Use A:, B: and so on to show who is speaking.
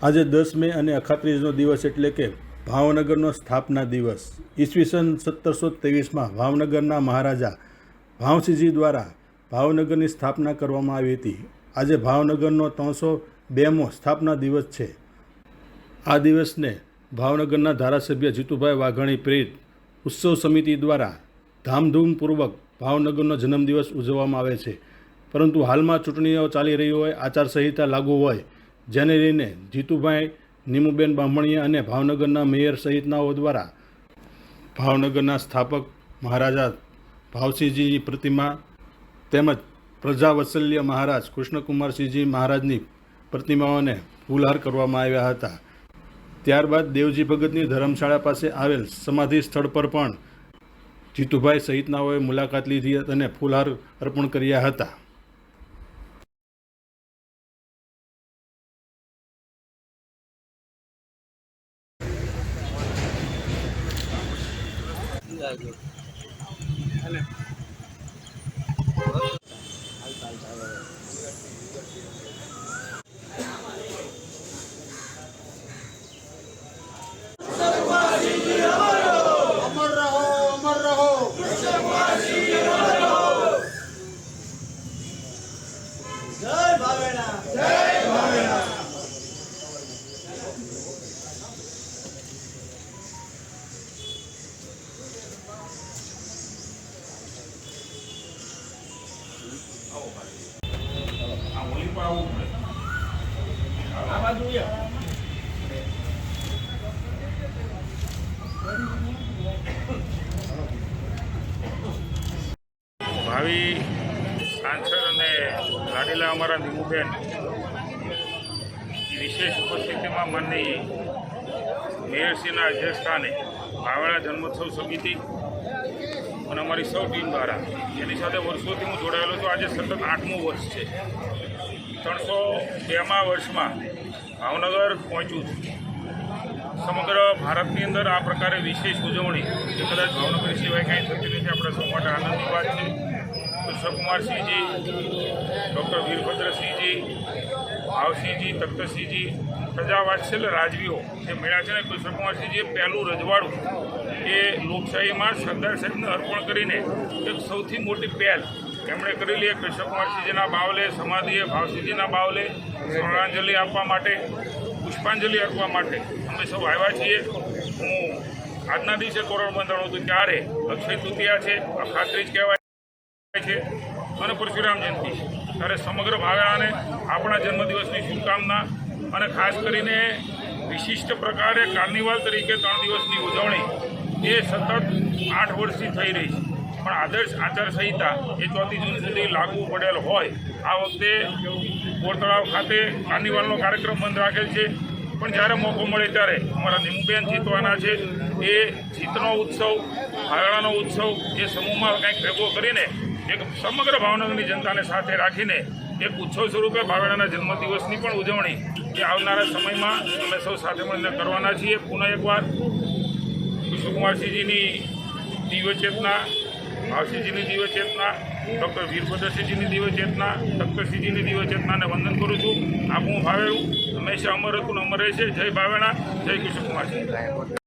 A: આજે 10 મે અને અખાત્રીજનો દિવસ એટલે કે ભાવનગરનો સ્થાપના દિવસ ઈસવીસન 1723માં ભાવનગરના મહારાજા ભાવસિંહજી દ્વારા ભાવનગરની સ્થાપના કરવામાં આવી હતી. આજે ભાવનગરનો 302મો સ્થાપના દિવસ છે. આ દિવસને ભાવનગરના ધારાસભ્ય જીતુભાઈ વાઘાણી પ્રેરિત ઉત્સવ સમિતિ દ્વારા ધામધૂમપૂર્વક ભાવનગરનો જન્મદિવસ ઉજવવામાં આવે છે. પરંતુ હાલમાં ચૂંટણીઓ ચાલી રહી હોય, આચારસંહિતા લાગુ હોય, જેને લઈને જીતુભાઈ, નીમુબેન બામણીયા અને ભાવનગરના મેયર સહિતનાઓ દ્વારા ભાવનગરના સ્થાપક મહારાજા ભાવસિંહજીની પ્રતિમા તેમજ પ્રજાવત્સલ્ય મહારાજ કૃષ્ણકુમારસિંહજી મહારાજની પ્રતિમાઓને ફૂલહાર કરવામાં આવ્યા હતા. ત્યારબાદ દેવજી ભગતની ધર્મશાળા પાસે આવેલ સમાધિ સ્થળ પર પણ જીતુભાઈ સહિતનાઓએ મુલાકાત લીધી અને ફૂલહાર અર્પણ કર્યા હતા.
B: अमर रहो, अमर रहो। जय भावेना, जय भावेना।
C: ભાવિ સાંસદ અને લાડીલા અમારા નીમુબેન વિશેષ ઉપસ્થિતિમાં માનની મેયરશ્રીના અધ્યક્ષસ્થાને ભાવેણા જન્મોત્સવ સમિતિ અને અમારી સૌ ટીમ દ્વારા એની સાથે વર્ષોથી હું જોડાયેલો છું. આજે સતત 8મું વર્ષ છે. 302મા વર્ષમાં ભાવનગર પહોંચ્યું છું. સમગ્ર ભારતની અંદર આ પ્રકારે વિશેષ ઉજવણી એ કદાચ ભાવનગર સિવાય કાંઈ થતી નથી. આપણા સૌ માટે આનંદની વાત છે. કૃષ્ણકુમારસિંહજી, ડૉક્ટર વીરભદ્રસિંહજી, ભાવસિંહજી, તખ્તસિંહજી, પ્રજાવાત્સલ્ય રાજવીઓ જે મળ્યા છે ને, કૃષ્ણકુમારસિંહજીએ પહેલું રજવાડું એ લોકશાહીમાં સરદાર સાહેબને અર્પણ કરીને એક સૌથી મોટી પહેલ એમણે કરેલી. કૃષ્ણકુમારસિંહજીના બાવલે સમાધિએ ભાવસિંહજીના બાવલે શ્રદ્ધાંજલિ આપવા માટે, પુષ્પાંજલિ આપવા માટે અમે સૌ આવ્યા છીએ. હું આજના દિવસે તોરણ બંધાણું હતું ત્યારે અક્ષય તૃતીયા છે, અખાત્રીજ કહેવાય છે અને પરશુરામ જયંતિ છે. ત્યારે સમગ્ર ભાવેણાને આપણા જન્મદિવસની શુભકામના અને ખાસ કરીને વિશિષ્ટ પ્રકારે કાર્નિવાલ તરીકે 3 દિવસની ઉજવણી એ સતત 8 વર્ષથી થઈ રહી છે. પણ આદર્શ આચારસંહિતા એ 4 જૂન સુધી લાગુ પડેલ હોય આ વખતે બોરતળાવ ખાતે કાર્નિવાલનો કાર્યક્રમ બંધ રાખેલ છે. પણ જ્યારે મોકો મળે ત્યારે અમારા નીમુબેન જીતવાના છે. એ જીતનો ઉત્સવ, ભાવેણાનો ઉત્સવ એ સમૂહમાં કંઈક ભેગો કરીને એક સમગ્ર ભાવનગરની જનતાને સાથે રાખીને એક ઉત્સવ સ્વરૂપે ભાવેણાના જન્મદિવસની પણ ઉજવણી એ આવનારા સમયમાં અમે સૌ સાથે મળીને કરવાના છીએ. પુનઃ એકવાર કૃષ્ણકુમારસિંહજીની દિવ્ય ચેતના, ભાવસિંહજીની દિવ્ય ચેતના, ડૉક્ટર વીરભદ્રસિંહજીની દિવ્ય ચેતના, તખ્તસિંહજીની દિવ્ય ચેતનાને વંદન કરું છું. આપણું ભાવેણું હંમેશા અમર હતું, અમર રહેશે. જય ભાવેણા, જય કૃષ્ણકુમારસિંહ.